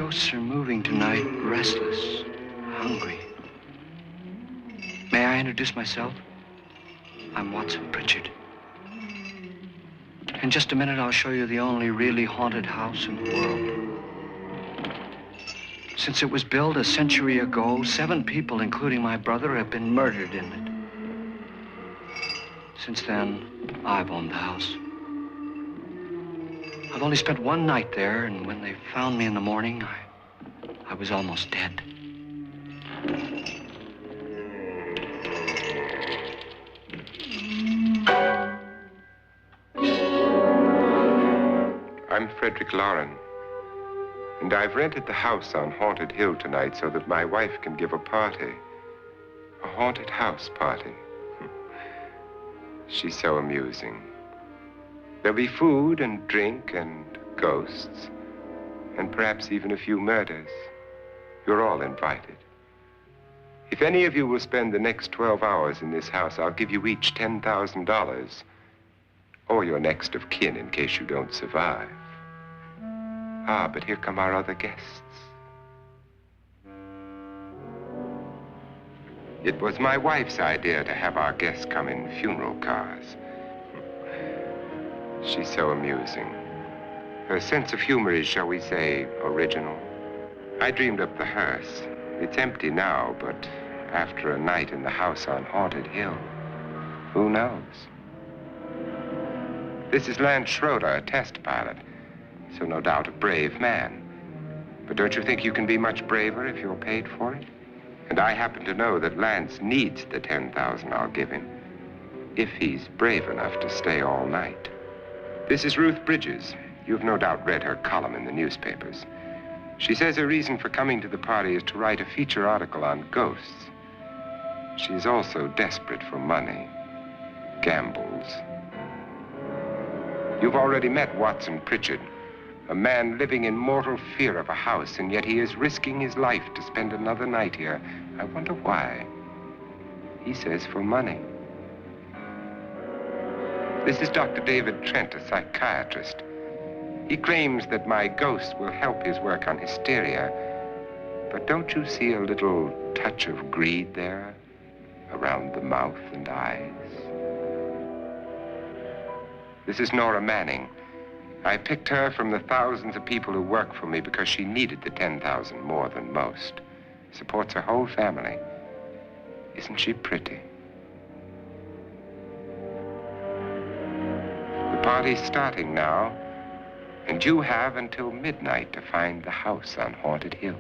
ghosts are moving tonight, restless, hungry. May I introduce myself? I'm Watson Pritchard. In just a minute, I'll show you the only really haunted house in the world. Since it was built a century ago, 7 people, including my brother, have been murdered in it. Since then, I've owned the house. I've only spent one night there, and when they found me in the morning, I was almost dead. I'm Frederick Loren, and I've rented the house on Haunted Hill tonight so that my wife can give a party. A haunted house party. She's so amusing. There'll be food and drink and ghosts, and perhaps even a few murders. You're all invited. If any of you will spend the next 12 hours in this house, I'll give you each $10,000, or your next of kin in case you don't survive. Ah, but here come our other guests. It was my wife's idea to have our guests come in funeral cars. She's so amusing. Her sense of humor is, shall we say, original. I dreamed up the hearse. It's empty now, but after a night in the house on Haunted Hill, who knows? This is Lance Schroeder, a test pilot, so no doubt a brave man. But don't you think you can be much braver if you're paid for it? And I happen to know that Lance needs the $10,000 I'll give him, if he's brave enough to stay all night. This is Ruth Bridges. You've no doubt read her column in the newspapers. She says her reason for coming to the party is to write a feature article on ghosts. She's also desperate for money, gambles. You've already met Watson Pritchard, a man living in mortal fear of a house, and yet he is risking his life to spend another night here. I wonder why. He says for money. This is Dr. David Trent, a psychiatrist. He claims that my ghost will help his work on hysteria. But don't you see a little touch of greed there around the mouth and eyes? This is Nora Manning. I picked her from the thousands of people who work for me because she needed the $10,000 more than most. Supports her whole family. Isn't she pretty? The party's starting now, and you have until midnight to find the house on Haunted Hill.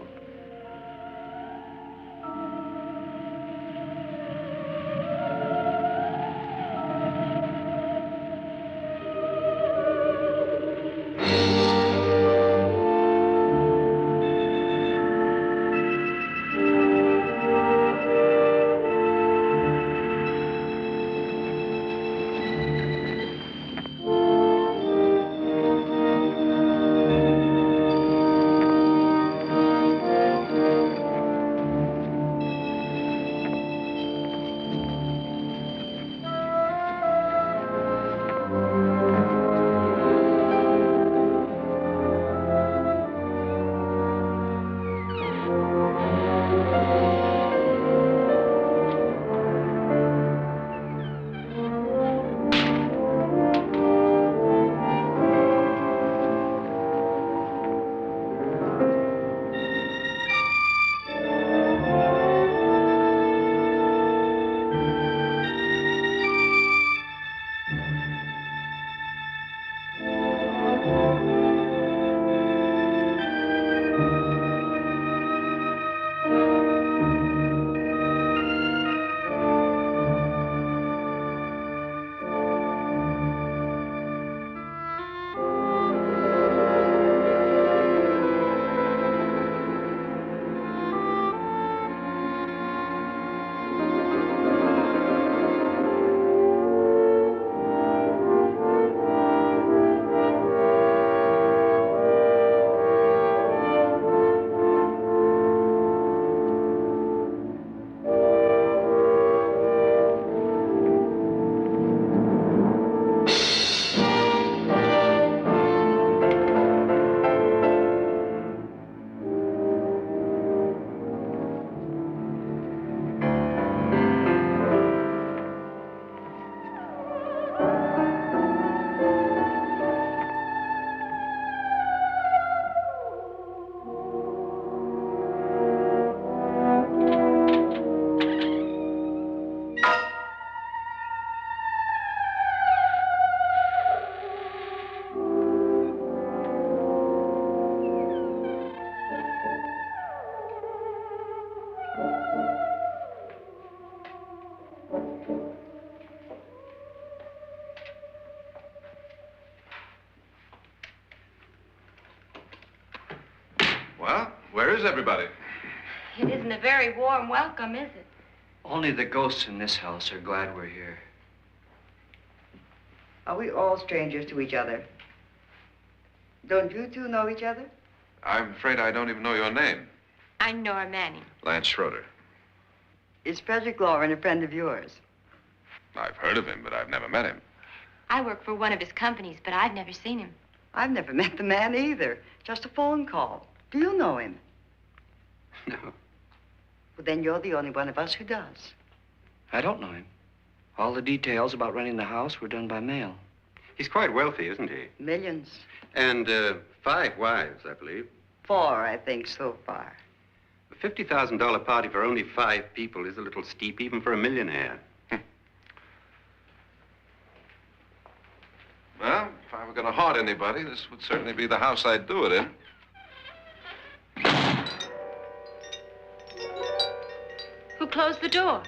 Well, where is everybody? It isn't a very warm welcome, is it? Only the ghosts in this house are glad we're here. Are we all strangers to each other? Don't you two know each other? I'm afraid I don't even know your name. I'm Nora Manning. Lance Schroeder. Is Frederick Loren a friend of yours? I've heard of him, but I've never met him. I work for one of his companies, but I've never seen him. I've never met the man either. Just a phone call. Do you know him? No, Well, then you're the only one of us who does. I don't know him. All the details about running the house were done by mail. He's quite wealthy, isn't he? Millions. And 5 wives, I believe. 4, I think, so far. A $50,000 party for only 5 people is a little steep, even for a millionaire. Well, if I were going to haunt anybody, this would certainly be the house I'd do it in. Who closed the door?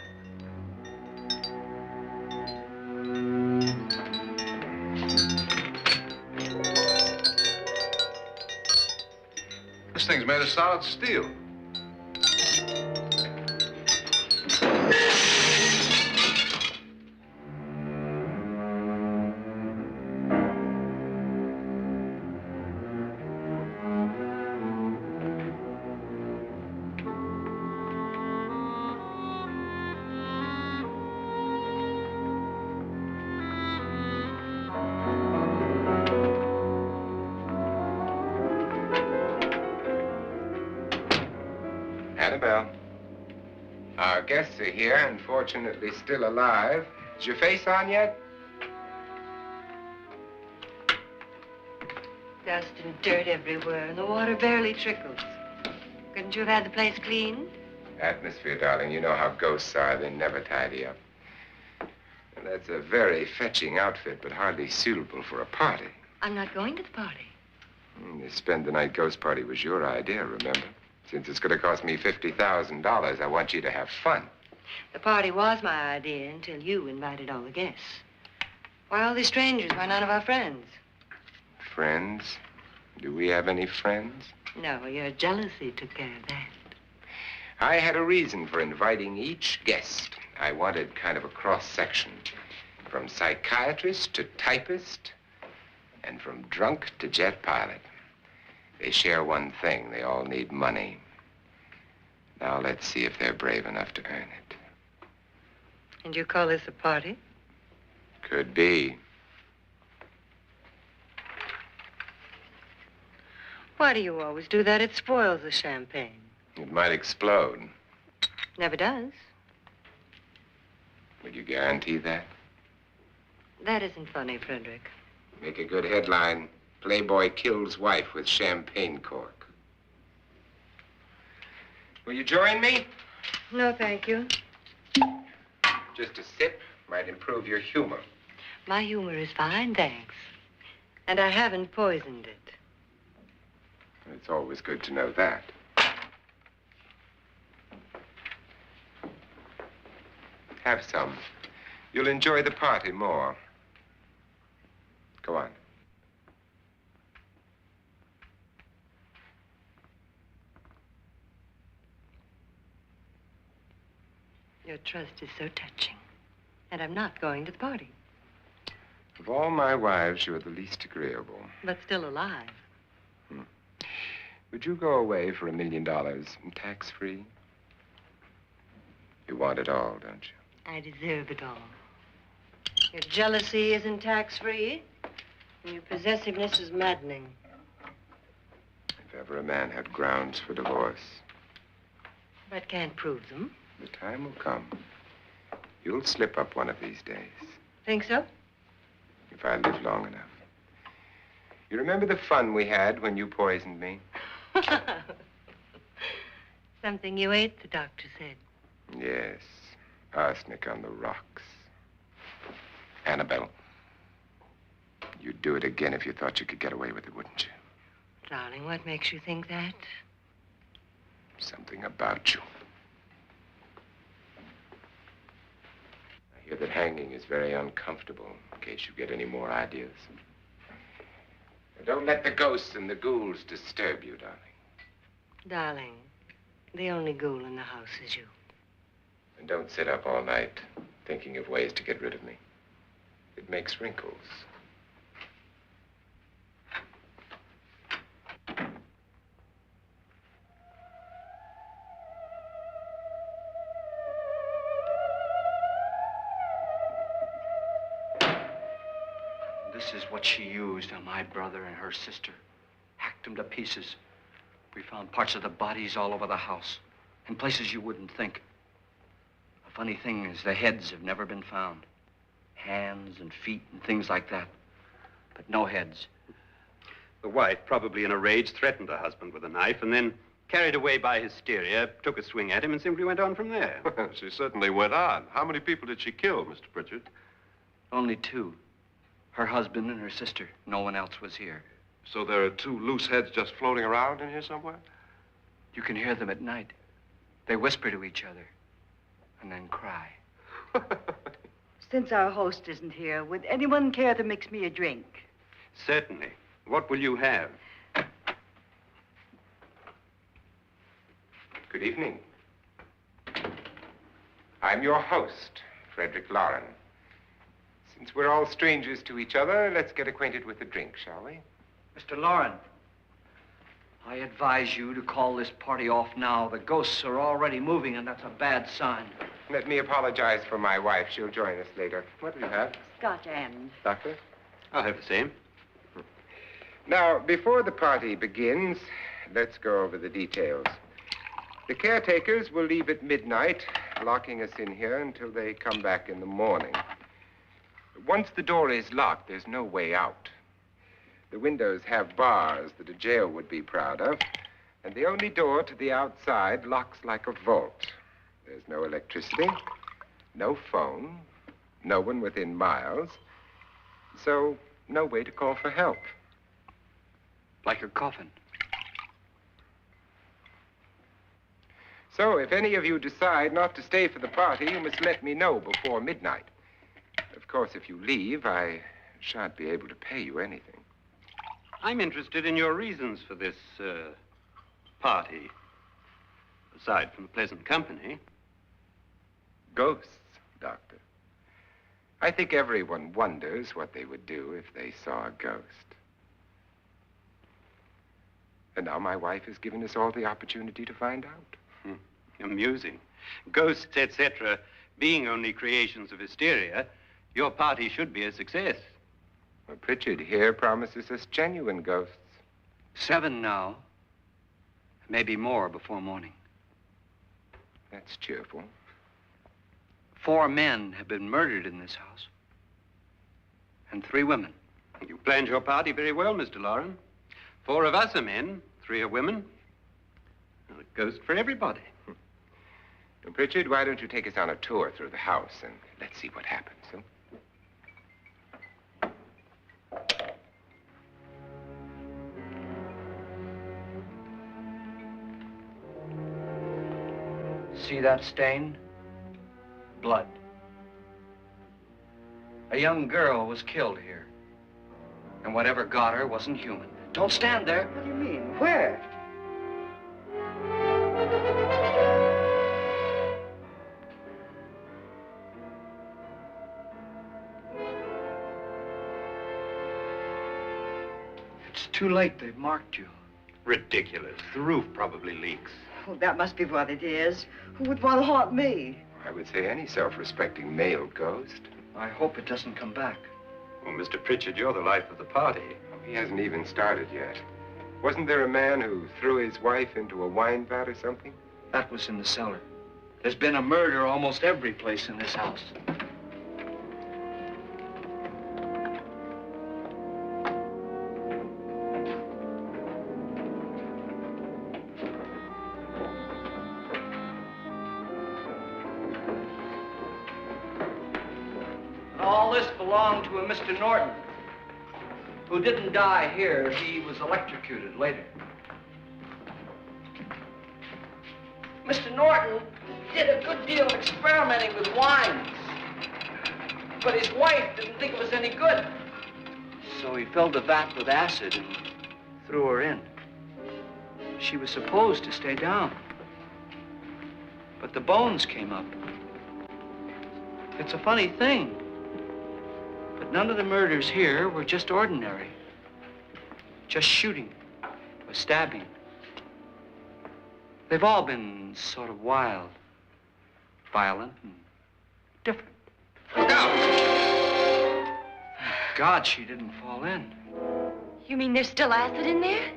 This thing's made of solid steel. Annabelle, our guests are here, unfortunately still alive. Is your face on yet? Dust and dirt everywhere, and the water barely trickles. Couldn't you have had the place cleaned? Atmosphere, darling. You know how ghosts are. They never tidy up. And that's a very fetching outfit, but hardly suitable for a party. I'm not going to the party. The spend-the-night ghost party was your idea, remember? Since it's going to cost me $50,000, I want you to have fun. The party was my idea until you invited all the guests. Why all these strangers? Why none of our friends? Friends? Do we have any friends? No, your jealousy took care of that. I had a reason for inviting each guest. I wanted kind of a cross-section. From psychiatrist to typist, and from drunk to jet pilot. They share one thing. They all need money. Now let's see if they're brave enough to earn it. And you call this a party? Could be. Why do you always do that? It spoils the champagne. It might explode. Never does. Would you guarantee that? That isn't funny, Frederick. Make a good headline. Playboy kills wife with champagne cork. Will you join me? No, thank you. Just a sip might improve your humor. My humor is fine, thanks. And I haven't poisoned it. It's always good to know that. Have some. You'll enjoy the party more. Go on. Your trust is so touching. And I'm not going to the party. Of all my wives, you're the least agreeable. But still alive. Would you go away for $1 million and tax-free? You want it all, don't you? I deserve it all. Your jealousy isn't tax-free, and your possessiveness is maddening. If ever a man had grounds for divorce. But can't prove them. The time will come. You'll slip up one of these days. Think so? If I live long enough. You remember the fun we had when you poisoned me? Something you ate, the doctor said. Yes. Arsenic on the rocks. Annabelle, you'd do it again if you thought you could get away with it, wouldn't you? Darling, what makes you think that? Something about you. I hear that hanging is very uncomfortable, in case you get any more ideas. Don't let the ghosts and the ghouls disturb you, darling. Darling, the only ghoul in the house is you. And don't sit up all night thinking of ways to get rid of me. It makes wrinkles. This is what she used on my brother and her sister. Hacked them to pieces. We found parts of the bodies all over the house, in places you wouldn't think. The funny thing is the heads have never been found. Hands and feet and things like that. But no heads. The wife, probably in a rage, threatened her husband with a knife and then, carried away by hysteria, took a swing at him and simply went on from there. She certainly went on. How many people did she kill, Mr. Pritchard? Only two. Her husband and her sister. No one else was here. So there are two loose heads just floating around in here somewhere? You can hear them at night. They whisper to each other and then cry. Since our host isn't here, would anyone care to mix me a drink? Certainly. What will you have? Good evening. I'm your host, Frederick Loren. Since we're all strangers to each other, let's get acquainted with a drink, shall we? Mr. Loren, I advise you to call this party off now. The ghosts are already moving, and that's a bad sign. Let me apologize for my wife. She'll join us later. What do you have? Scotch and. Doctor? I'll have the same. Now, before the party begins, let's go over the details. The caretakers will leave at midnight, locking us in here until they come back in the morning. Once the door is locked, there's no way out. The windows have bars that a jail would be proud of, and the only door to the outside locks like a vault. There's no electricity, no phone, no one within miles, so no way to call for help. Like a coffin. So if any of you decide not to stay for the party, you must let me know before midnight. Of course, if you leave, I shan't be able to pay you anything. I'm interested in your reasons for this, party. Aside from the pleasant company. Ghosts, Doctor. I think everyone wonders what they would do if they saw a ghost. And now my wife has given us all the opportunity to find out. Amusing. Ghosts, etc., being only creations of hysteria, your party should be a success. Well, Pritchard here promises us genuine ghosts. 7 now. Maybe more before morning. That's cheerful. 4 men have been murdered in this house. And 3 women. You planned your party very well, Mr. Loren. 4 of us are men, 3 are women. And a ghost for everybody. Well, Pritchard, why don't you take us on a tour through the house and let's see what happens, huh? See that stain? Blood. A young girl was killed here. And whatever got her wasn't human. Don't stand there. What do you mean? Where? It's too late. They've marked you. Ridiculous. The roof probably leaks. Oh, that must be what it is. Who would want to haunt me? I would say any self-respecting male ghost. I hope it doesn't come back. Well, Mr. Pritchard, you're the life of the party. Oh, he hasn't even started yet. Wasn't there a man who threw his wife into a wine vat or something? That was in the cellar. There's been a murder almost every place in this house. All this belonged to a Mr. Norton, who didn't die here. He was electrocuted later. Mr. Norton did a good deal of experimenting with wines, but his wife didn't think it was any good. So he filled the vat with acid and threw her in. She was supposed to stay down. But the bones came up. It's a funny thing, but none of the murders here were just ordinary. Just shooting or stabbing. They've all been sort of wild, violent, and different. Look out! Thank God she didn't fall in. You mean there's still acid in there?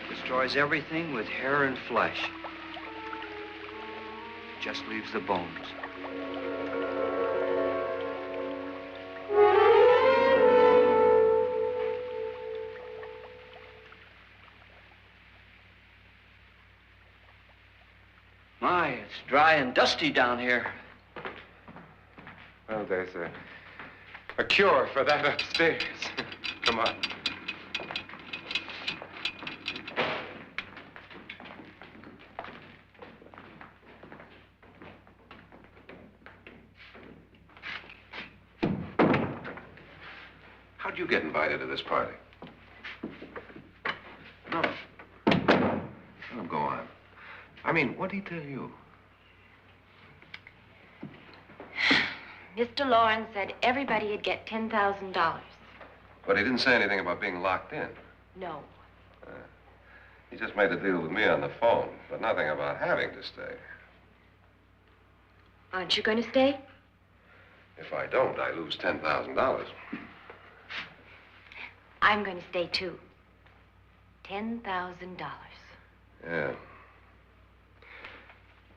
Destroys everything with hair and flesh. Just leaves the bones. My, it's dry and dusty down here. Well, there's a cure for that upstairs. Come on. How'd you get invited to this party? No. Oh, go on. I mean, what'd he tell you? Mr. Loren said everybody'd get $10,000. But he didn't say anything about being locked in. No. He just made a deal with me on the phone, but nothing about having to stay. Aren't you going to stay? If I don't, I lose $10,000. I'm going to stay, too. $10,000. Yeah.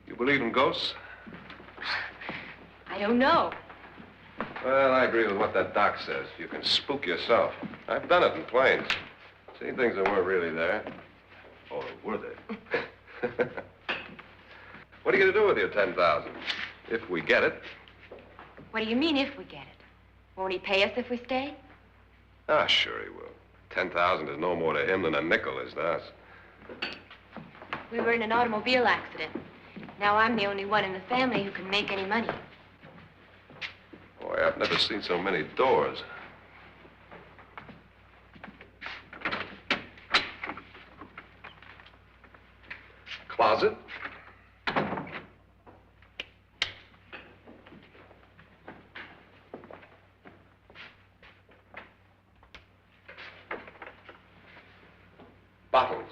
You believe in ghosts? I don't know. Well, I agree with what that doc says. You can spook yourself. I've done it in planes. Seen things that weren't really there. Or were they? What are you going to do with your $10,000? If we get it. What do you mean, if we get it? Won't he pay us if we stay? Ah, sure he will. 10,000 is no more to him than a nickel is to us. We were in an automobile accident. Now I'm the only one in the family who can make any money. Boy, I've never seen so many doors. Closet. Bottles.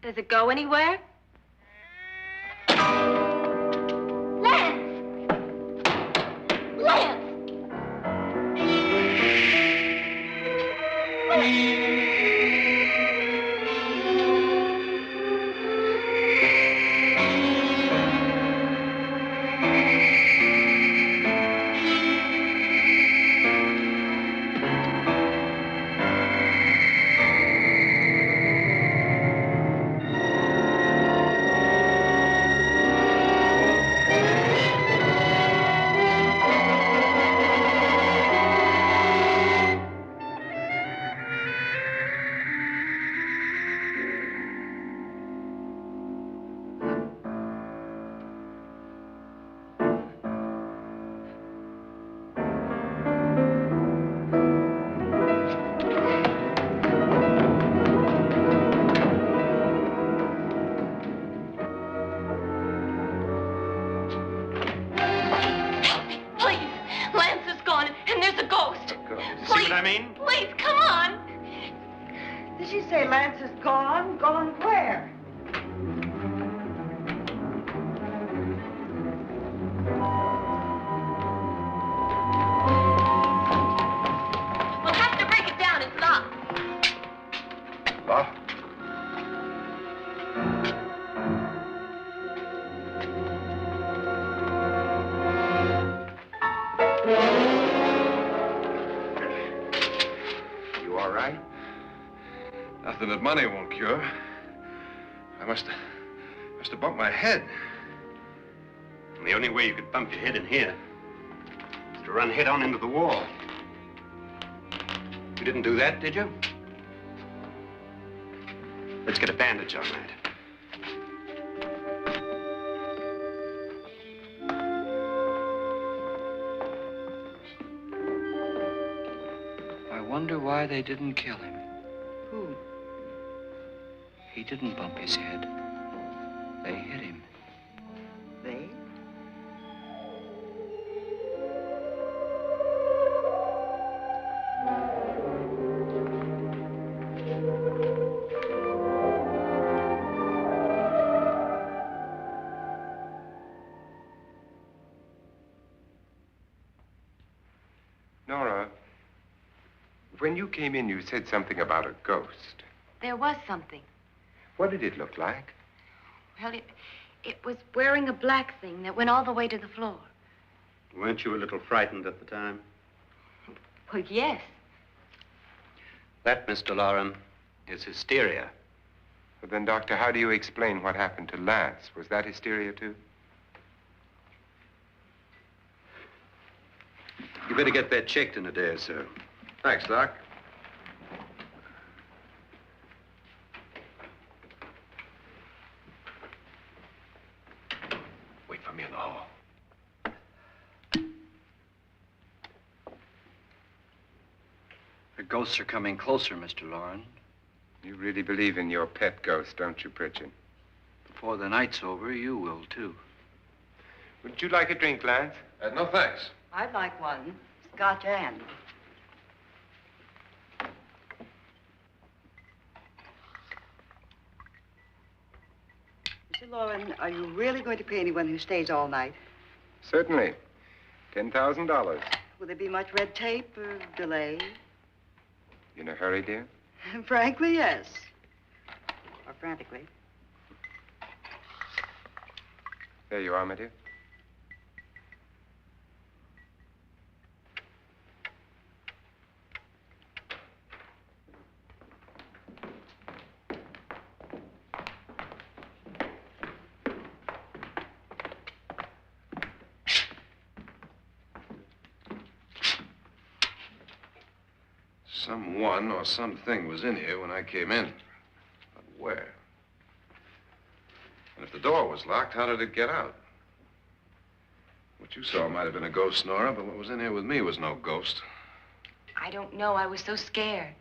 Does it go anywhere? Lance! Lance! Please, come on. Did she say Lance is gone? Gone where? We'll have to break it down. It's locked. Locked? something that money won't cure. I must have bumped my head. And the only way you could bump your head in here is to run head on into the wall. You didn't do that, did you? Let's get a bandage on that. I wonder why they didn't kill him. Who? He didn't bump his head. They hit him. They? Nora, when you came in, you said something about a ghost. There was something. What did it look like? Well, it was wearing a black thing that went all the way to the floor. Weren't you a little frightened at the time? Well, yes. That, Mr. Loren, is hysteria. Well, then, Doctor, how do you explain what happened to Lance? Was that hysteria, too? You better get that checked in a day or so. Thanks, Doc. Wait for me in the hall. The ghosts are coming closer, Mr. Loren. You really believe in your pet ghost, don't you, Pritchard? Before the night's over, you will, too. Would you like a drink, Lance? No, thanks. I'd like one. Scotch and. Mr. Loren, are you really going to pay anyone who stays all night? Certainly. $10,000. Will there be much red tape or delay? You in a hurry, dear? Frankly, yes. Or frantically. There you are, my dear. Someone or something was in here when I came in. But where? And if the door was locked, how did it get out? What you saw might have been a ghost, Nora, but what was in here with me was no ghost. I don't know. I was so scared.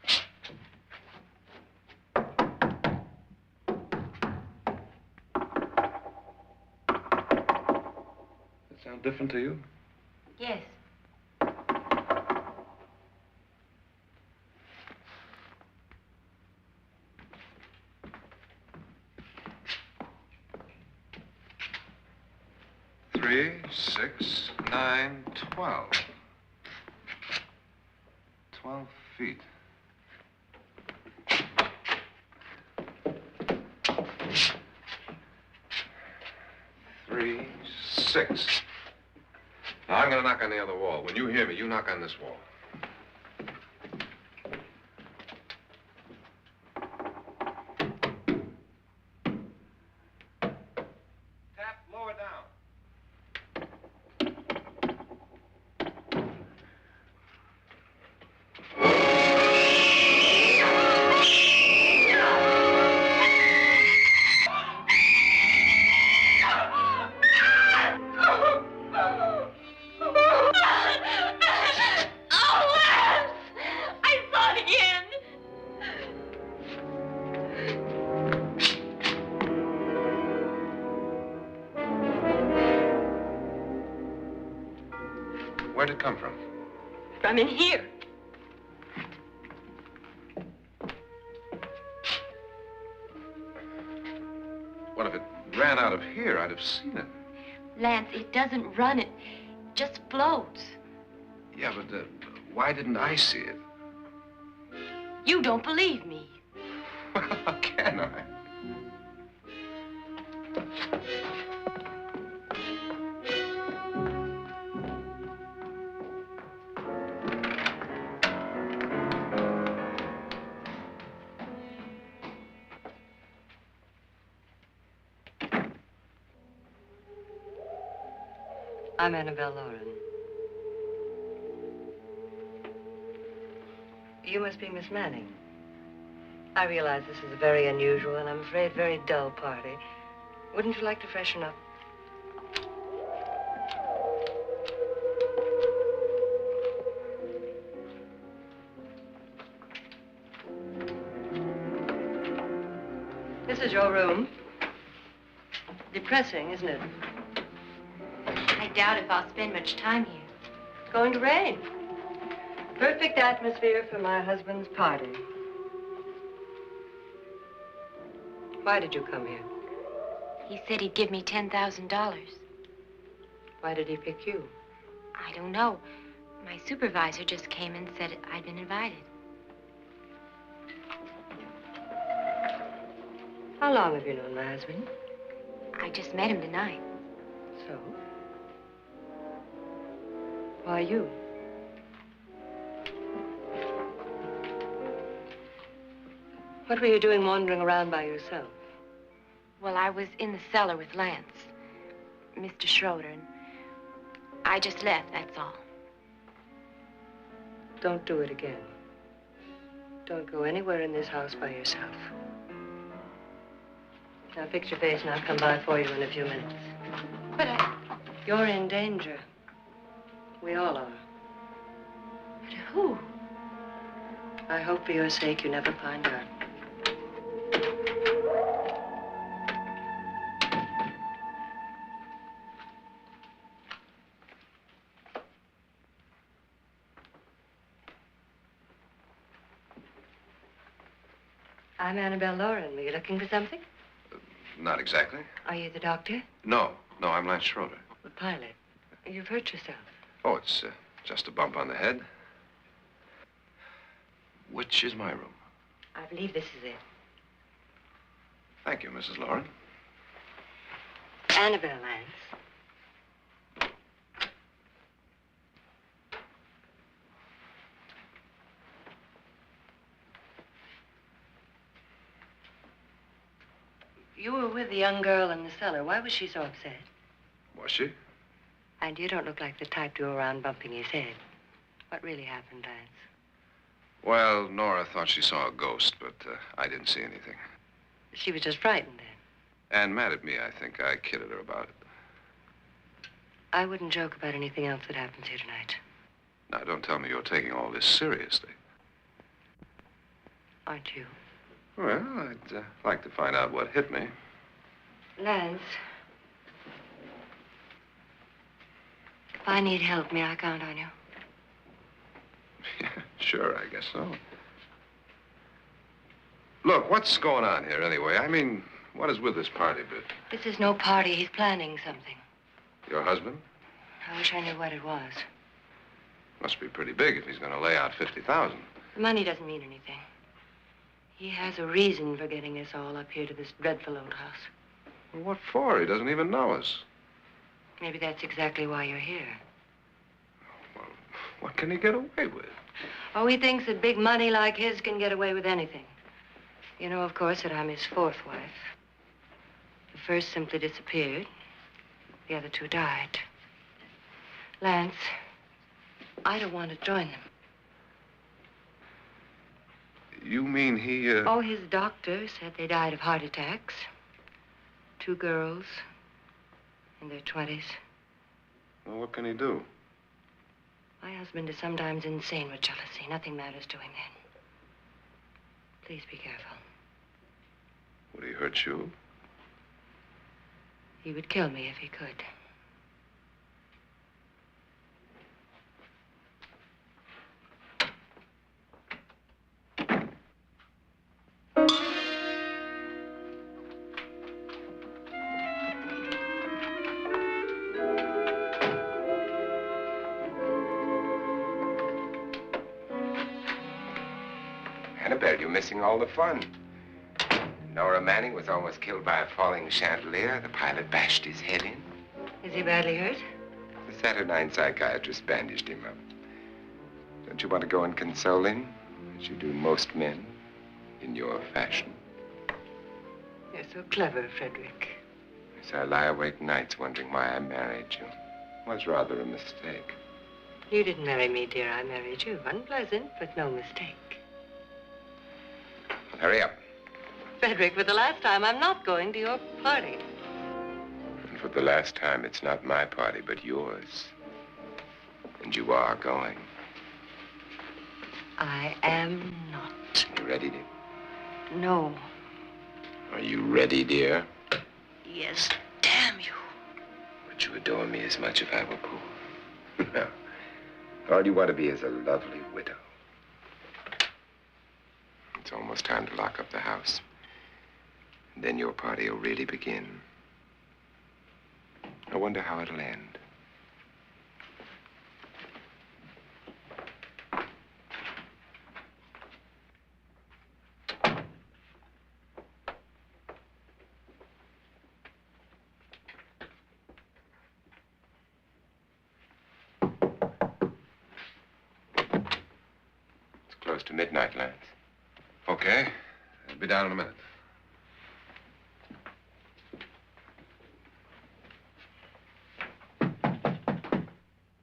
Does that sound different to you? Yes. Three, 6, 9, 12. 12 feet. Three, 6. Now, I'm going to knock on the other wall. When you hear me, you knock on this wall. Tap lower down. Where'd it come from? From in here. What if it ran out of here? I'd have seen it. Lance, it doesn't run. It just floats. Yeah, but why didn't I see it? You don't believe me. Well, how can I? I'm Annabelle Loren. You must be Miss Manning. I realize this is a very unusual and I'm afraid very dull party. Wouldn't you like to freshen up? This is your room. Depressing, isn't it? I doubt if I'll spend much time here. It's going to rain. Perfect atmosphere for my husband's party. Why did you come here? He said he'd give me $10,000. Why did he pick you? I don't know. My supervisor just came and said I'd been invited. How long have you known my husband? I just met him tonight. So? Why you? What were you doing wandering around by yourself? Well, I was in the cellar with Lance, Mr. Schroeder, and I just left, that's all. Don't do it again. Don't go anywhere in this house by yourself. Now fix your face and I'll come by for you in a few minutes. But You're in danger. We all are. But who? I hope for your sake you never find out. I'm Annabelle Loren. Were you looking for something? Not exactly. Are you the doctor? No, I'm Lance Schroeder. The pilot. You've hurt yourself. Oh, it's just a bump on the head. Which is my room? I believe this is it. Thank you, Mrs. Loren. Annabelle, Lance. You were with the young girl in the cellar. Why was she so upset? Was she? And you don't look like the type to go around bumping his head. What really happened, Lance? Well, Nora thought she saw a ghost, but I didn't see anything. She was just frightened then. And mad at me, I think. I kidded her about it. I wouldn't joke about anything else that happens here tonight. Now, don't tell me you're taking all this seriously. Aren't you? Well, I'd like to find out what hit me. Lance. If I need help, may I count on you? Yeah, sure, I guess so. Look, what's going on here anyway? I mean, what is with this party bit? This is no party. He's planning something. Your husband? I wish I knew what it was. Must be pretty big if he's going to lay out 50,000. The money doesn't mean anything. He has a reason for getting us all up here to this dreadful old house. Well, what for? He doesn't even know us. Maybe that's exactly why you're here. Well, what can he get away with? Oh, he thinks that big money like his can get away with anything. You know, of course, that I'm his fourth wife. The first simply disappeared. The other two died. Lance, I don't want to join them. You mean he, Oh, his doctor said they died of heart attacks. 2 girls in their 20s. Well, what can he do? My husband is sometimes insane with jealousy. Nothing matters to him then. Please be careful. Would he hurt you? He would kill me if he could. Annabelle, you're missing all the fun. Nora Manning was almost killed by a falling chandelier. The pilot bashed his head in. Is he badly hurt? The Saturnine psychiatrist bandaged him up. Don't you want to go and console him, as you do most men, in your fashion? You're so clever, Frederick. Yes, I lie awake nights wondering why I married you. was rather a mistake. You didn't marry me, dear. I married you. Unpleasant, but no mistake. Hurry up. Frederick, for the last time, I'm not going to your party. And for the last time, it's not my party, but yours. And you are going. I am not. You ready, dear? No. Are you ready, dear? Yes, damn you. Would you adore me as much if I were poor? No. All you want to be is a lovely widow. It's almost time to lock up the house. And then your party will really begin. I wonder how it'll end. Close to midnight, Lance. Okay. I'll be down in a minute.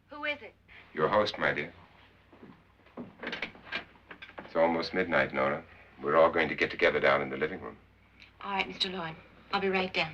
Who is it? Your host, my dear. It's almost midnight, Nora. We're all going to get together down in the living room. All right, Mr. Loren. I'll be right down.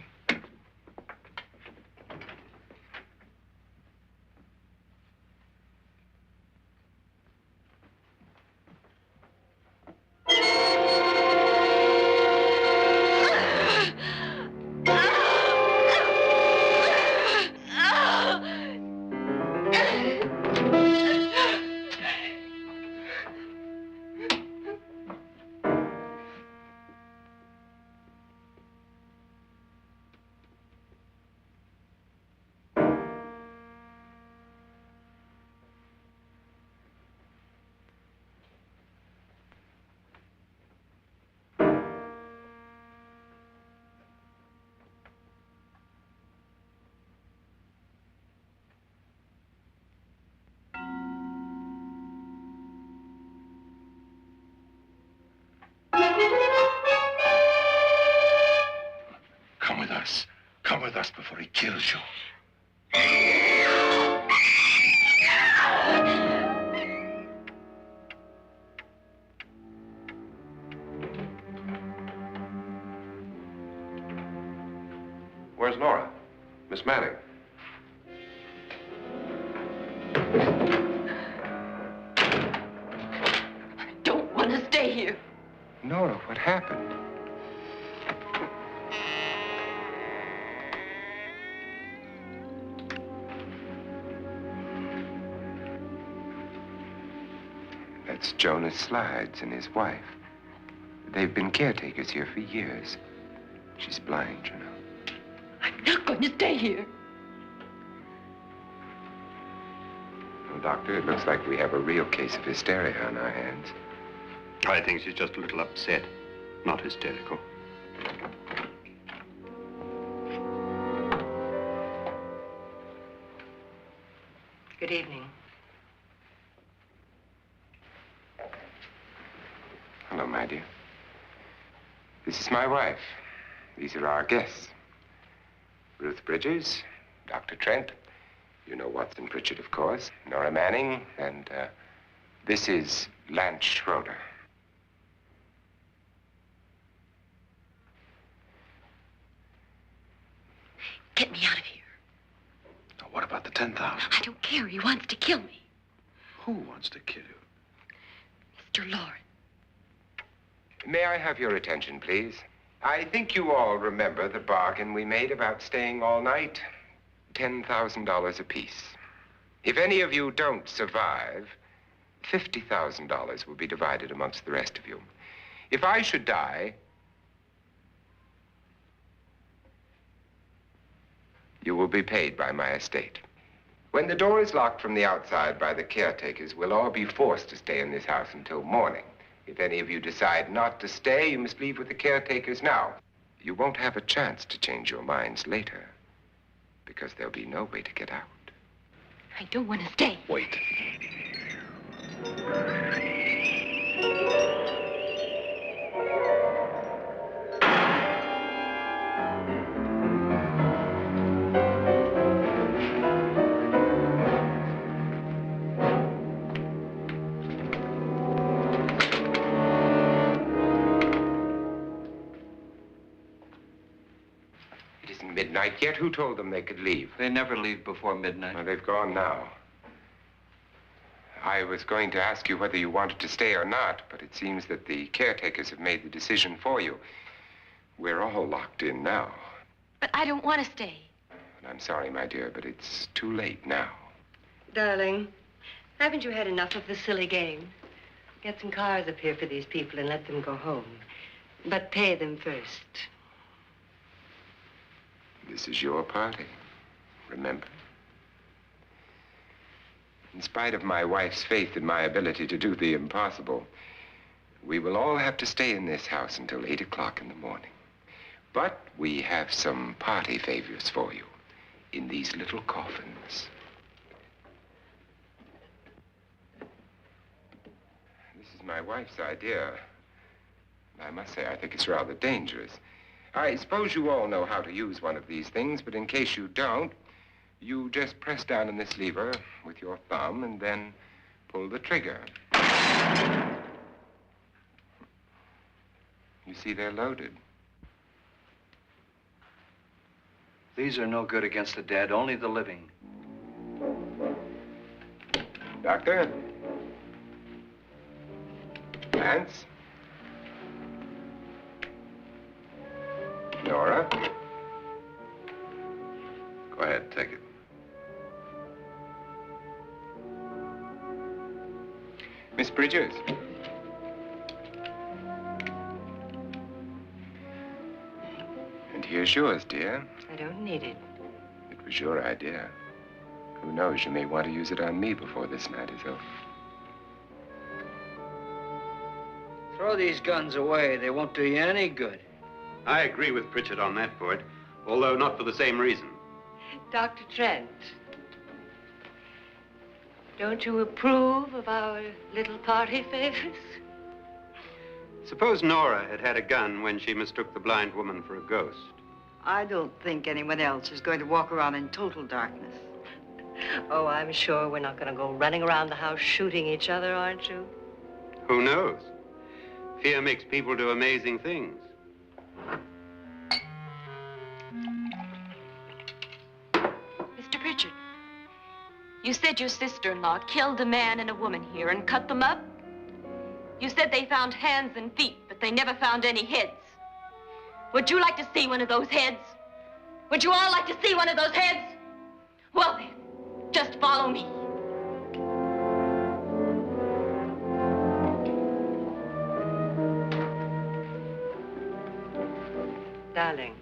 Come with us before he kills you. Where's Nora? Miss Manning. I don't want to stay here. Nora, what happened? That's Jonas Slides and his wife. They've been caretakers here for years. She's blind, you know. I'm not going to stay here. Well, Doctor, it looks like we have a real case of hysteria on our hands. I think she's just a little upset, not hysterical. Good evening. Hello, my dear. This is my wife. These are our guests. Ruth Bridges, Dr. Trent. You know Watson Pritchard, of course. Nora Manning, and this is Lance Schroeder. Get me out of here. Now, what about the 10,000? I don't care. He wants to kill me. Who wants to kill you? Mr. Loren. May I have your attention, please? I think you all remember the bargain we made about staying all night. $10,000 apiece. If any of you don't survive, $50,000 will be divided amongst the rest of you. If I should die, you will be paid by my estate. When the door is locked from the outside by the caretakers, we'll all be forced to stay in this house until morning. If any of you decide not to stay, you must leave with the caretakers now. You won't have a chance to change your minds later, because there'll be no way to get out. I don't want to stay. Wait. isn't midnight yet. Who told them they could leave? They never leave before midnight. Well, they've gone now. I was going to ask you whether you wanted to stay or not, but it seems that the caretakers have made the decision for you. We're all locked in now. But I don't want to stay. And I'm sorry, my dear, but it's too late now. Darling, haven't you had enough of the silly game? Get some cars up here for these people and let them go home. But pay them first. This is your party, remember? In spite of my wife's faith in my ability to do the impossible, we will all have to stay in this house until 8 o'clock in the morning. But we have some party favors for you in these little coffins. This is my wife's idea. I must say, I think it's rather dangerous. I suppose you all know how to use one of these things, but in case you don't, you just press down on this lever with your thumb and then pull the trigger. You see, they're loaded. These are no good against the dead, only the living. Doctor? Lance? Nora? Go ahead, take it. Miss Bridges? And here's yours, dear. I don't need it. It was your idea. Who knows, you may want to use it on me before this night is over. Throw these guns away. They won't do you any good. I agree with Pritchard on that point, although not for the same reason. Dr. Trent, don't you approve of our little party favors? Suppose Nora had had a gun when she mistook the blind woman for a ghost. I don't think anyone else is going to walk around in total darkness. Oh, I'm sure we're not going to go running around the house shooting each other, aren't you? Who knows? Fear makes people do amazing things. Mr. Pritchard, you said your sister-in-law killed a man and a woman here and cut them up? You said they found hands and feet, but they never found any heads. Would you like to see one of those heads? Would you all like to see one of those heads? Well then, just follow me. Darling,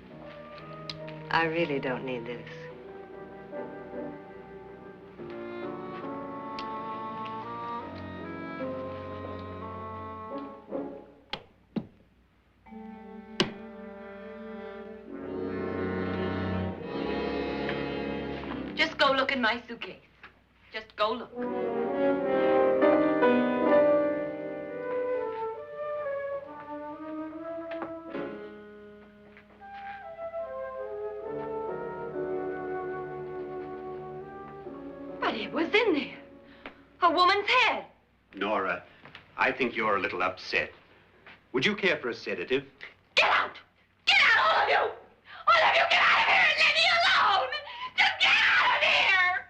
I really don't need this. Just go look in my suitcase. Just go look. But it was in there. A woman's head. Nora, I think you're a little upset. Would you care for a sedative? Get out! Get out, all of you! All of you, get out of here and leave me alone! Just get out of here!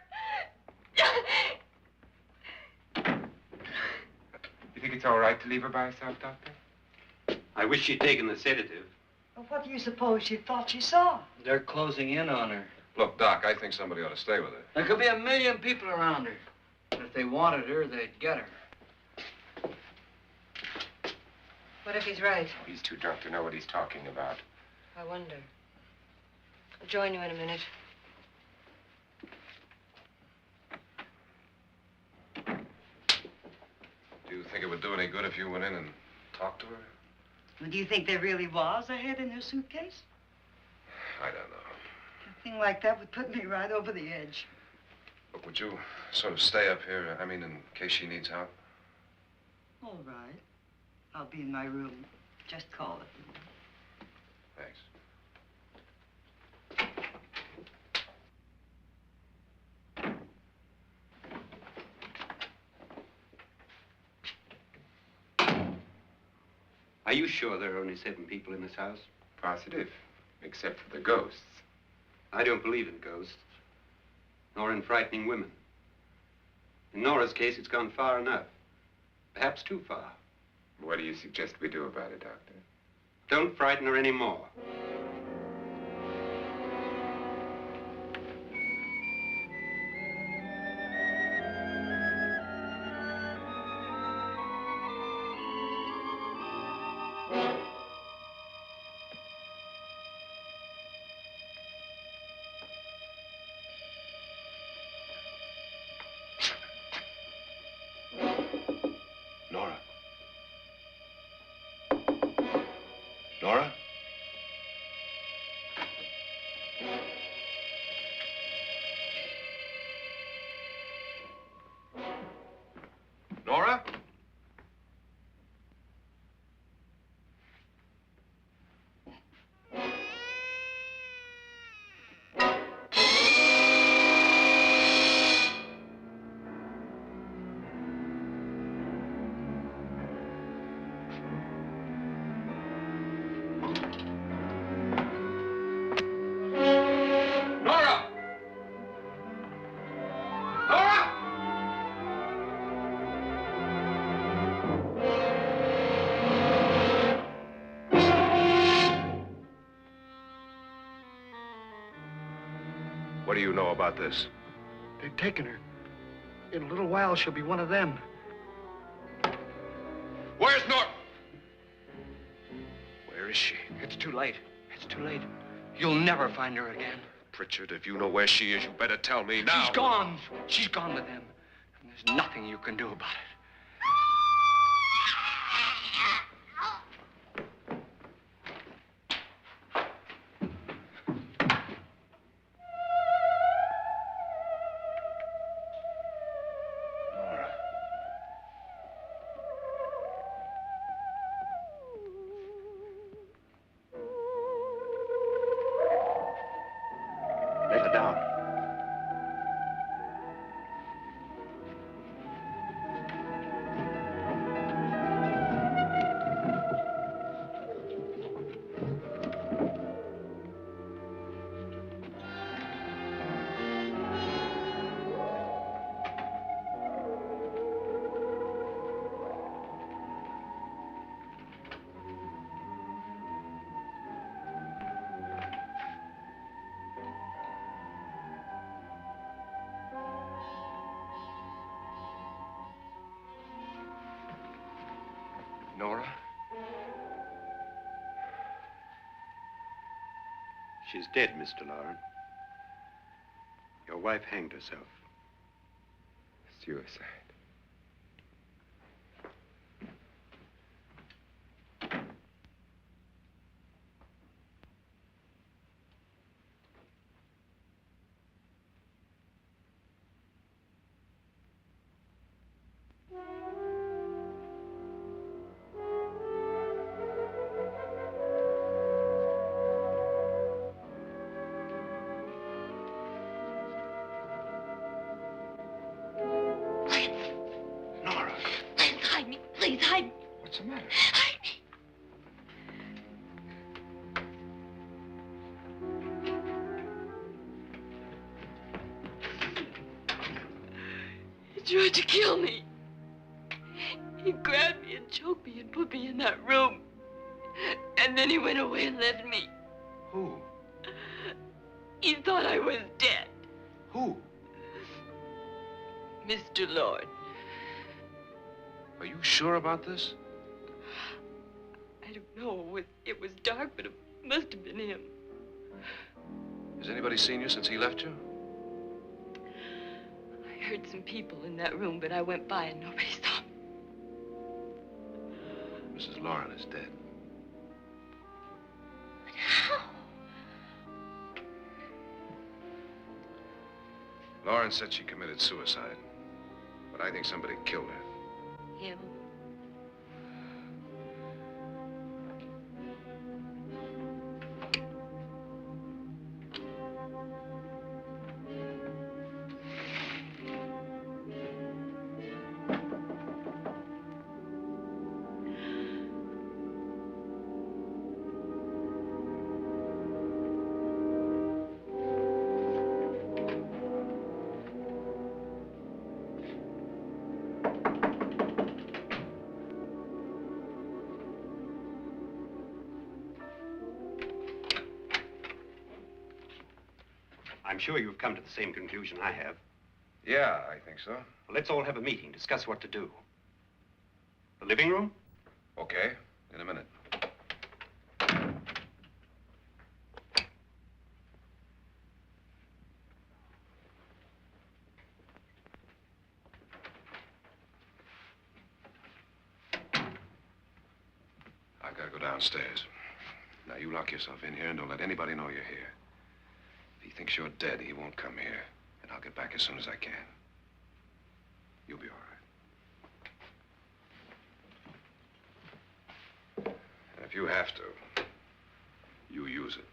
You think it's all right to leave her by herself, Doctor? I wish she'd taken the sedative. Well, what do you suppose she thought she saw? They're closing in on her. Look, Doc, I think somebody ought to stay with her. There could be 1 million people around her. And if they wanted her, they'd get her. What if he's right? He's too drunk to know what he's talking about. I wonder. I'll join you in a minute. Do you think it would do any good if you went in and talked to her? Well, do you think there really was a head in her suitcase? I don't know. A thing like that would put me right over the edge. But would you sort of stay up here, I mean, in case she needs help? All right. I'll be in my room. Just call it. Thanks. Are you sure there are only 7 people in this house? Positive, except for the ghosts. I don't believe in ghosts, nor in frightening women. In Nora's case, it's gone far enough. Perhaps too far. What do you suggest we do about it, Doctor? Don't frighten her anymore. Nora? Nora? Nora? Nora! Nora! What do you know about this? They've taken her. In a little while, she'll be one of them. Where's Nora? Where is she? It's too late. It's too late. You'll never find her again. Pritchard, if you know where she is, you better tell me now. She's gone. She's gone with them. And there's nothing you can do about it. Nora. Let her down. Nora? She's dead, Mr. Loren. Your wife hanged herself. Suicide. Nora, Please hide me. Please hide me. What's the matter? Hide me. He tried to kill me. He grabbed me and choked me and put me in that room. And then he went away and left me. who? He thought I was dead. Who? Mr. Lord. Are you sure about this? I don't know. It was dark, but it must have been him. Has anybody seen you since he left you? I heard some people in that room, but I went by and nobody saw me. Mrs. Loren is dead. But how? Loren said she committed suicide, but I think somebody killed her. Him? I'm sure you've come to the same conclusion I have. Yeah, I think so. Well, let's all have a meeting, discuss what to do. The living room? Okay, in a minute. I've got to go downstairs. Now, you lock yourself in here and don't let anybody know you're here. If he thinks you're dead, he won't come here. And I'll get back as soon as I can. You'll be all right. And if you have to, you use it.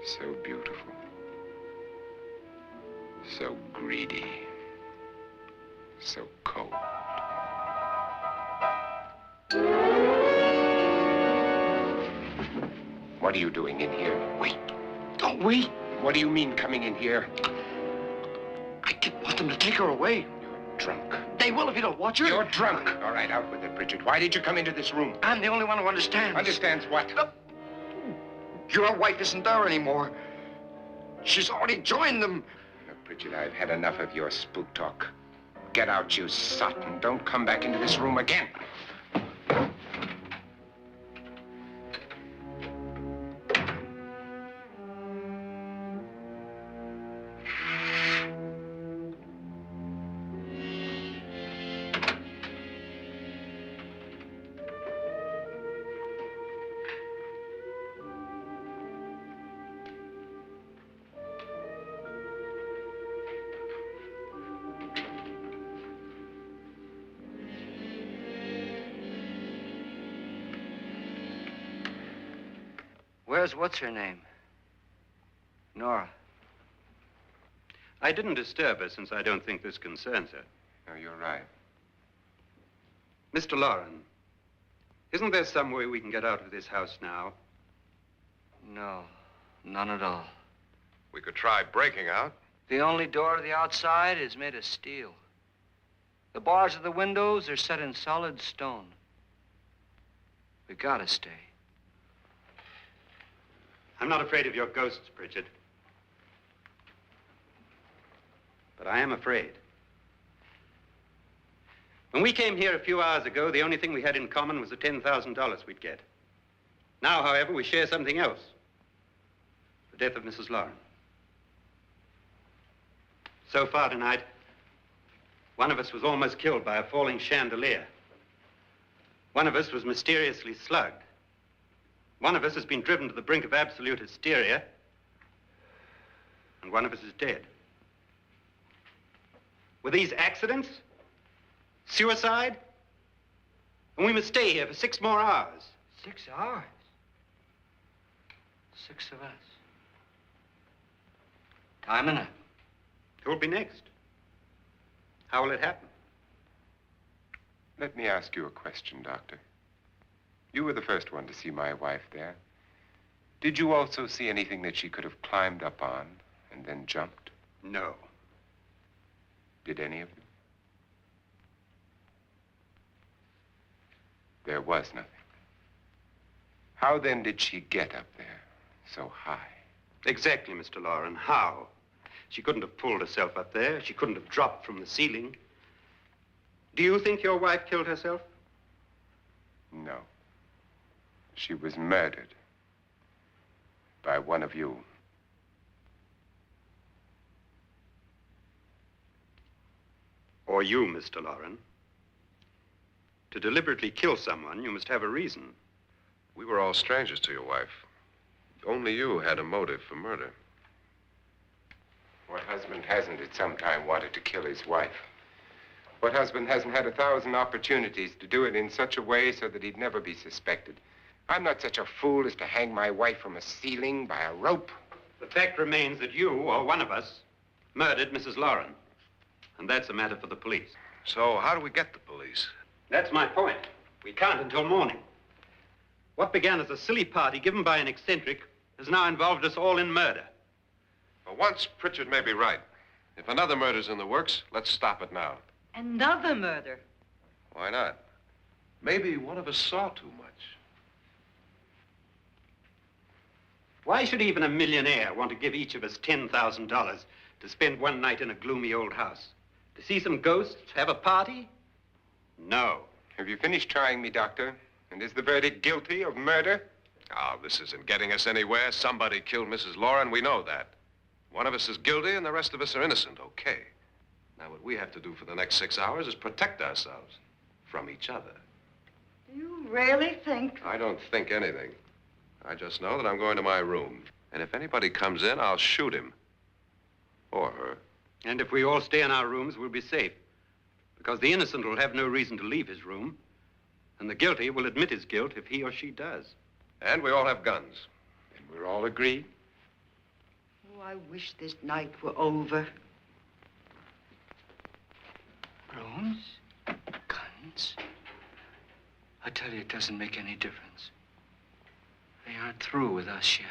So beautiful. So greedy. So cold. What are you doing in here? Wait. Don't wait. What do you mean coming in here? I didn't want them to take her away. You're drunk. They will if you don't watch her. You're drunk. All right, out with it, Bridget. Why did you come into this room? I'm the only one who understands. Understands what? Your wife isn't there anymore. She's already joined them. Look, Bridget, I've had enough of your spook talk. Get out, you sot, and don't come back into this room again. Where's what's-her-name? Nora. I didn't disturb her since I don't think this concerns her. No, you're right. Mr. Loren, isn't there some way we can get out of this house now? No, none at all. We could try breaking out. The only door to the outside is made of steel. The bars of the windows are set in solid stone. We gotta stay. I'm not afraid of your ghosts, Bridget. But I am afraid. When we came here a few hours ago, the only thing we had in common was the $10,000 we'd get. Now, however, we share something else. The death of Mrs. Loren. So far tonight, one of us was almost killed by a falling chandelier. One of us was mysteriously slugged. One of us has been driven to the brink of absolute hysteria, and one of us is dead. Were these accidents? Suicide? And we must stay here for 6 more hours. 6 hours? 6 of us. Time enough. Who'll be next? How will it happen? Let me ask you a question, Doctor. You were the first one to see my wife there. Did you also see anything that she could have climbed up on and then jumped? No. Did any of you? There was nothing. How then did she get up there so high? Exactly, Mr. Loren. How? She couldn't have pulled herself up there. She couldn't have dropped from the ceiling. Do you think your wife killed herself? No. She was murdered by one of you. Or you, Mr. Loren. To deliberately kill someone, you must have a reason. We were all strangers to your wife. Only you had a motive for murder. What husband hasn't at some time wanted to kill his wife? What husband hasn't had 1,000 opportunities to do it in such a way so that he'd never be suspected? I'm not such a fool as to hang my wife from a ceiling by a rope. The fact remains that you, or one of us, murdered Mrs. Loren. And that's a matter for the police. So how do we get the police? That's my point. We can't until morning. What began as a silly party given by an eccentric has now involved us all in murder. For once, Pritchard may be right. If another murder's in the works, let's stop it now. Another murder? Why not? Maybe one of us saw too much. Why should even a millionaire want to give each of us $10,000 to spend one night in a gloomy old house? To see some ghosts, have a party? No. Have you finished trying me, Doctor? And is the verdict guilty of murder? Oh, this isn't getting us anywhere. Somebody killed Mrs. Loren. We know that. One of us is guilty and the rest of us are innocent, okay. Now, what we have to do for the next 6 hours is protect ourselves from each other. Do you really think? I don't think anything. I just know that I'm going to my room. And if anybody comes in, I'll shoot him. Or her. And if we all stay in our rooms, we'll be safe. Because the innocent will have no reason to leave his room. And the guilty will admit his guilt if he or she does. And we all have guns. And we're all agreed? Oh, I wish this night were over. Rooms? Guns? I tell you, it doesn't make any difference. They aren't through with us yet.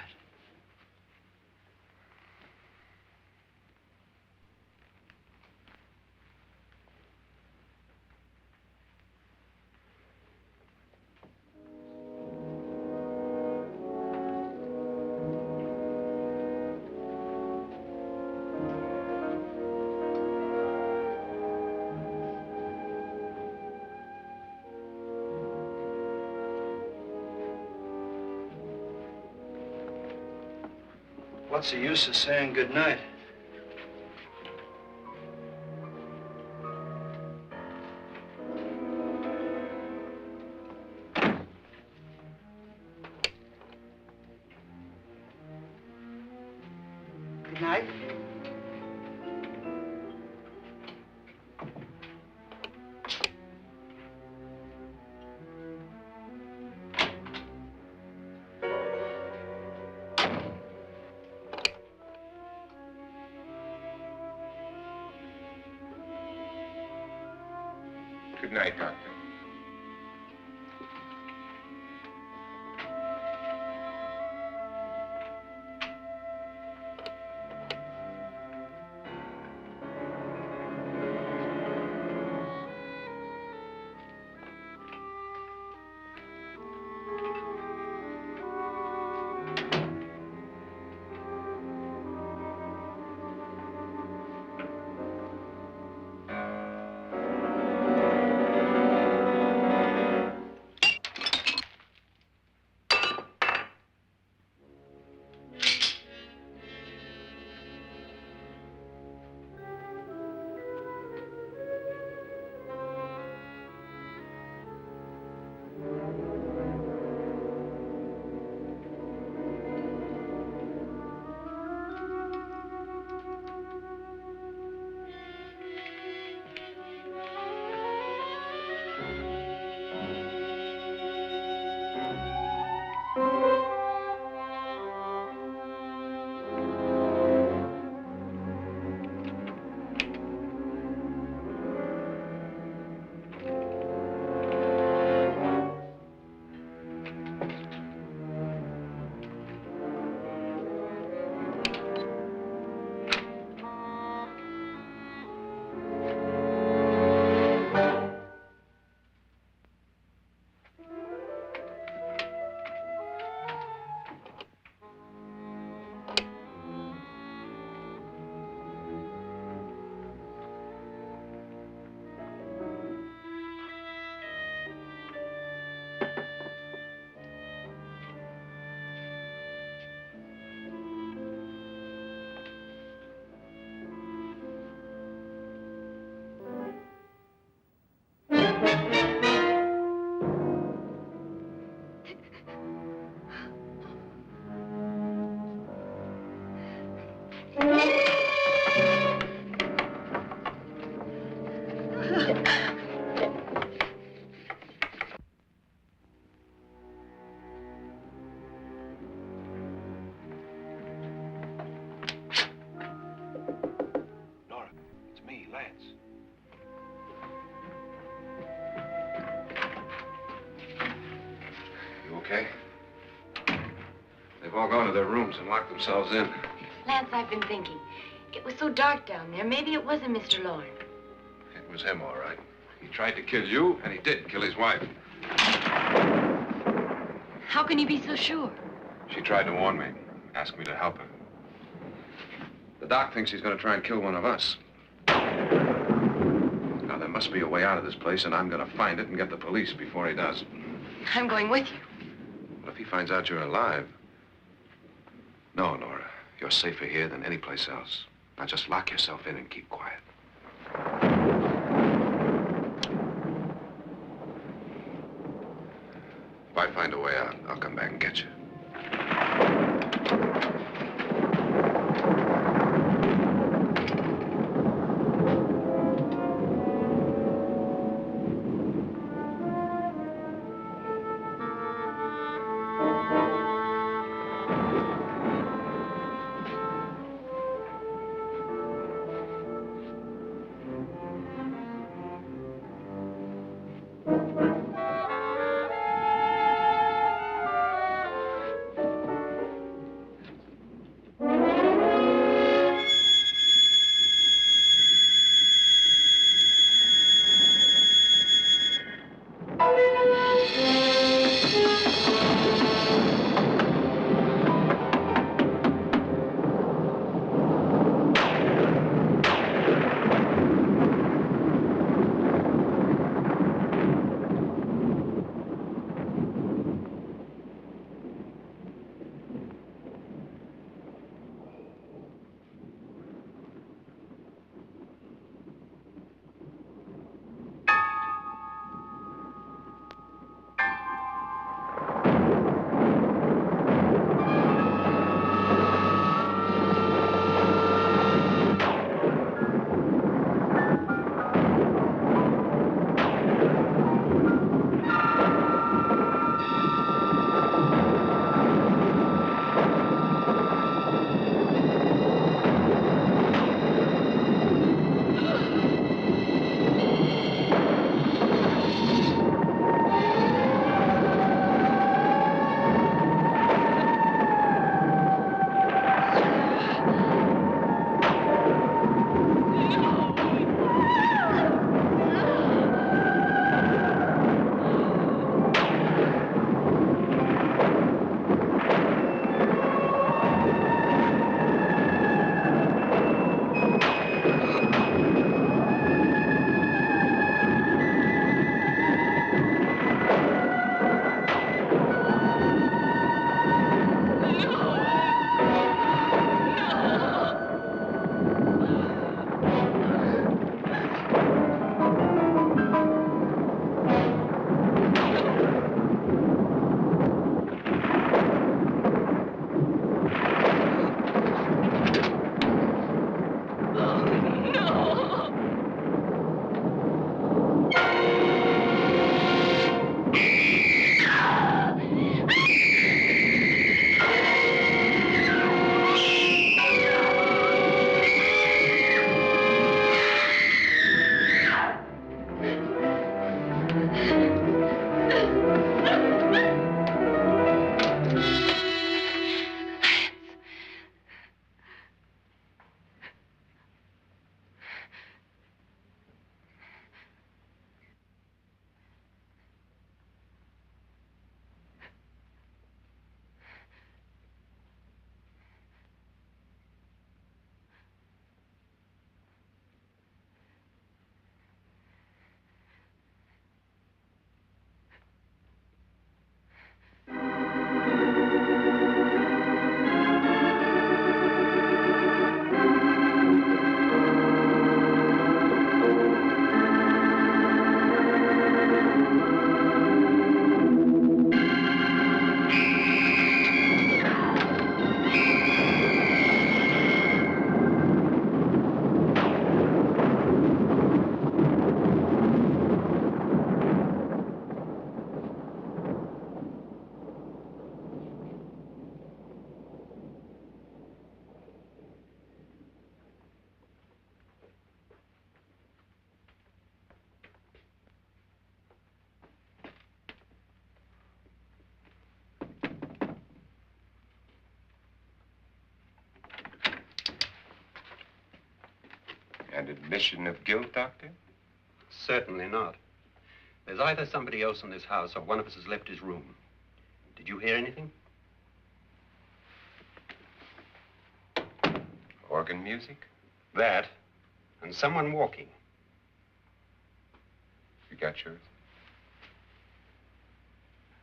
What's the use of saying goodnight? Good night. Good night, Doctor. Nora, it's me, Lance. You okay? They've all gone to their rooms and locked themselves in. Lance, I've been thinking. It was so dark down there. Maybe it wasn't Mr. Loren. It was him, all right. He tried to kill you, and he did kill his wife. How can you be so sure? She tried to warn me, asked me to help her. The doc thinks he's going to try and kill one of us. Now, there must be a way out of this place, and I'm going to find it and get the police before he does. I'm going with you. Well, if he finds out you're alive... No, Nora. You're safer here than any place else. Now, just lock yourself in and keep quiet. If I find a way out, I'll come back and get you. An admission of guilt, Doctor? Certainly not. There's either somebody else in this house or one of us has left his room. Did you hear anything? Organ music? That, and someone walking. You got yours?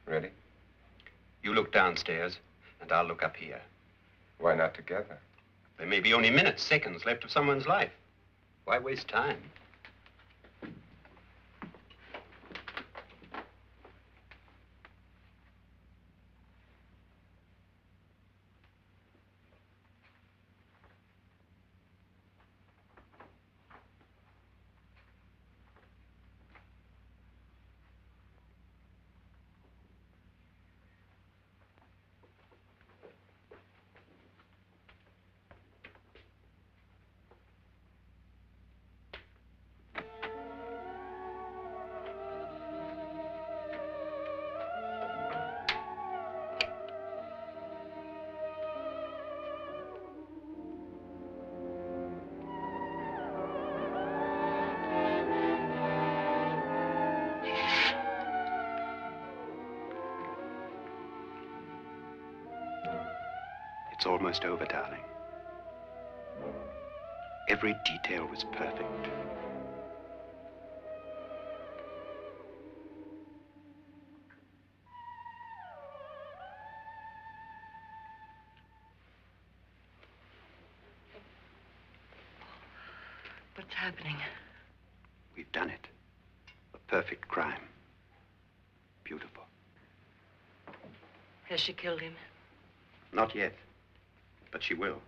Ready? You look downstairs, and I'll look up here. Why not together? There may be only minutes, seconds left of someone's life. Why waste time? It's almost over, darling. Every detail was perfect. What's happening? We've done it. A perfect crime. Beautiful. Has she killed him? Not yet, but she will.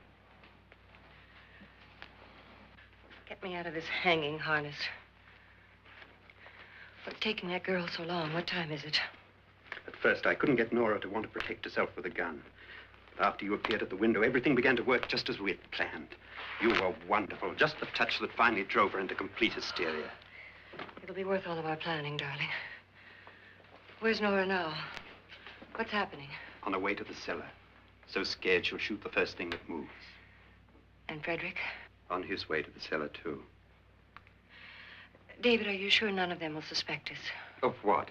Get me out of this hanging harness. What's taking that girl so long? What time is it? At first, I couldn't get Nora to want to protect herself with a gun. But after you appeared at the window, everything began to work just as we had planned. You were wonderful. Just the touch that finally drove her into complete hysteria. It'll be worth all of our planning, darling. Where's Nora now? What's happening? On her way to the cellar. So scared she'll shoot the first thing that moves. And Frederick? On his way to the cellar, too. David, are you sure none of them will suspect us? Of what?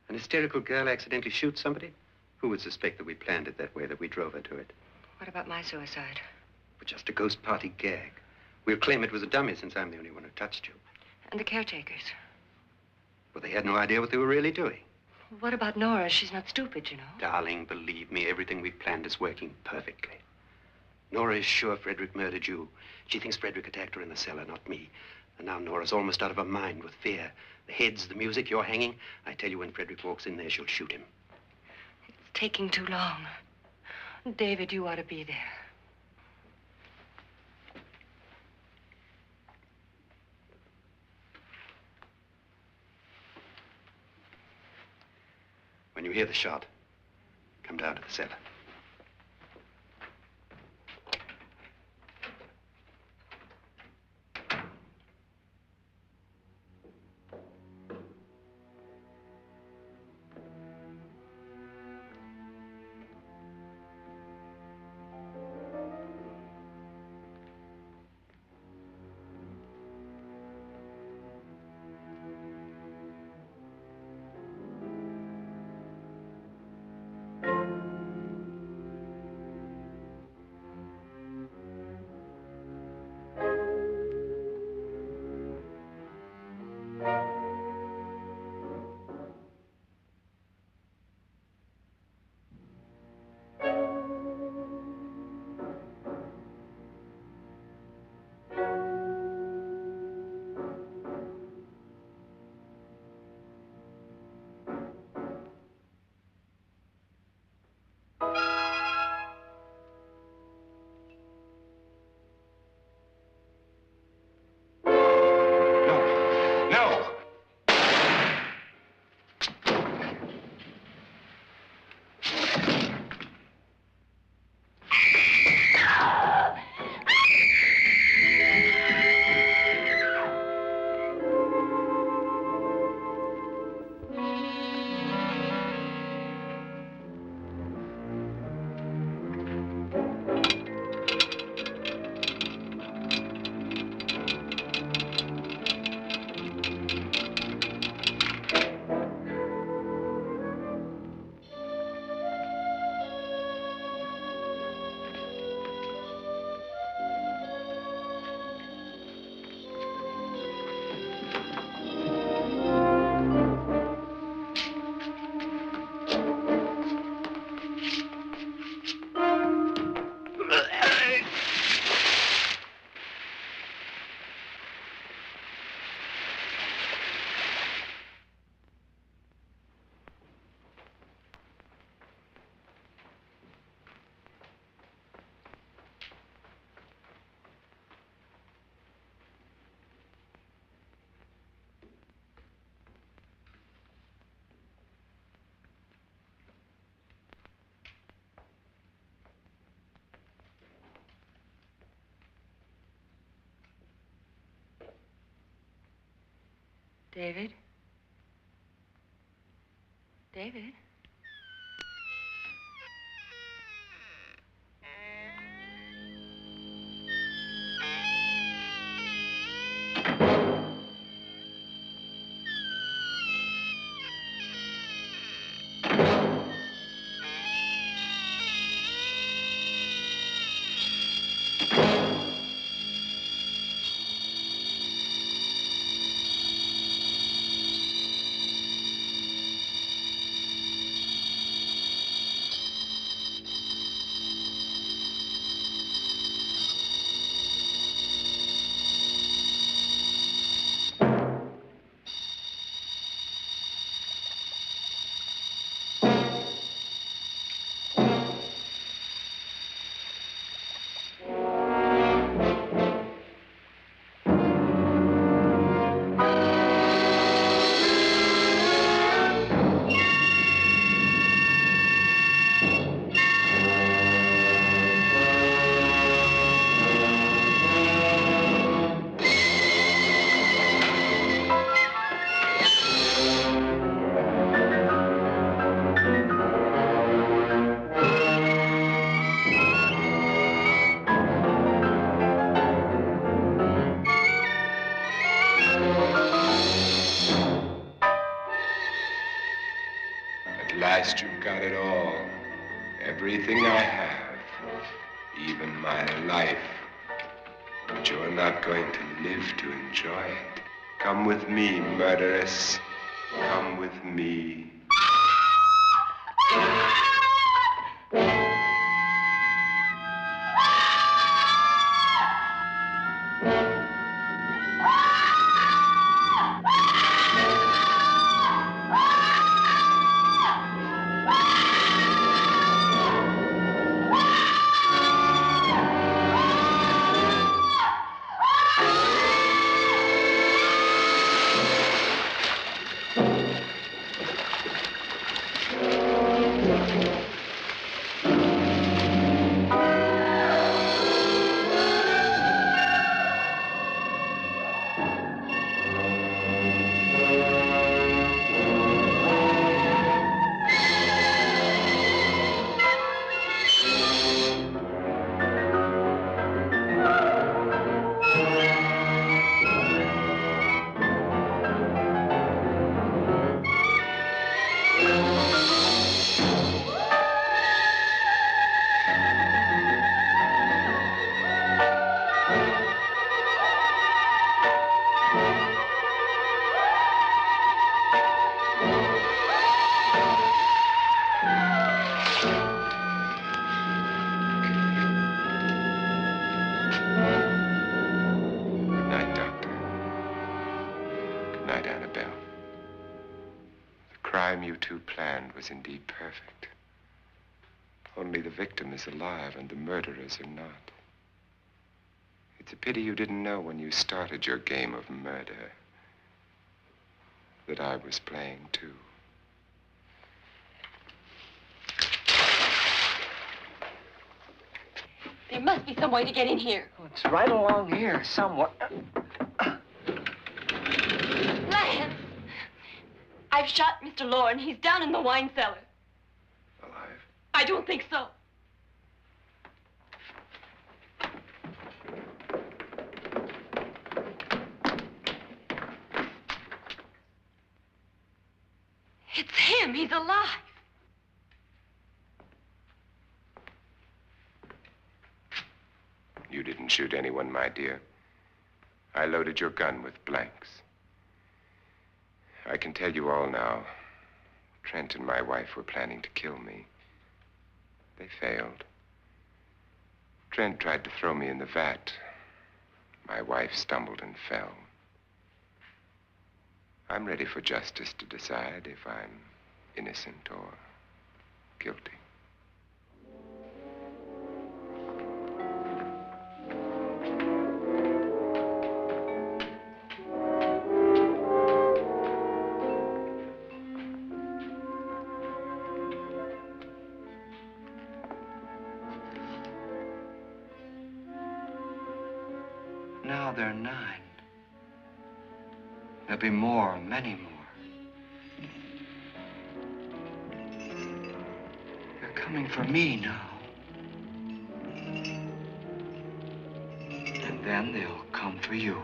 An hysterical girl accidentally shoots somebody? Who would suspect that we planned it that way, that we drove her to it? What about my suicide? But just a ghost party gag. We'll claim it was a dummy since I'm the only one who touched you. And the caretakers? Well, they had no idea what they were really doing. What about Nora? She's not stupid, you know. Darling, believe me, everything we planned is working perfectly. Nora is sure Frederick murdered you. She thinks Frederick attacked her in the cellar, not me. And now Nora's almost out of her mind with fear. The heads, the music, you're hanging. I tell you, when Frederick walks in there, she'll shoot him. It's taking too long. David, you ought to be there. When you hear the shot, come down to the cellar. David? David? At last you've got it all. Everything I have. Even my life. But you're not going to live to enjoy it. Come with me, murderess. Come with me. Annabelle. The crime you two planned was indeed perfect. Only the victim is alive and the murderers are not. It's a pity you didn't know when you started your game of murder that I was playing too. There must be some way to get in here. Oh, it's right along here somewhere. Lance! I've shot Mr. Loren. He's down in the wine cellar. Alive? I don't think so. It's him. He's alive. You didn't shoot anyone, my dear. I loaded your gun with blanks. I can tell you all now. Trent and my wife were planning to kill me. They failed. Trent tried to throw me in the vat. My wife stumbled and fell. I'm ready for justice to decide if I'm innocent or guilty. Now they're 9. There'll be more, many more. They're coming for me now. And then they'll come for you.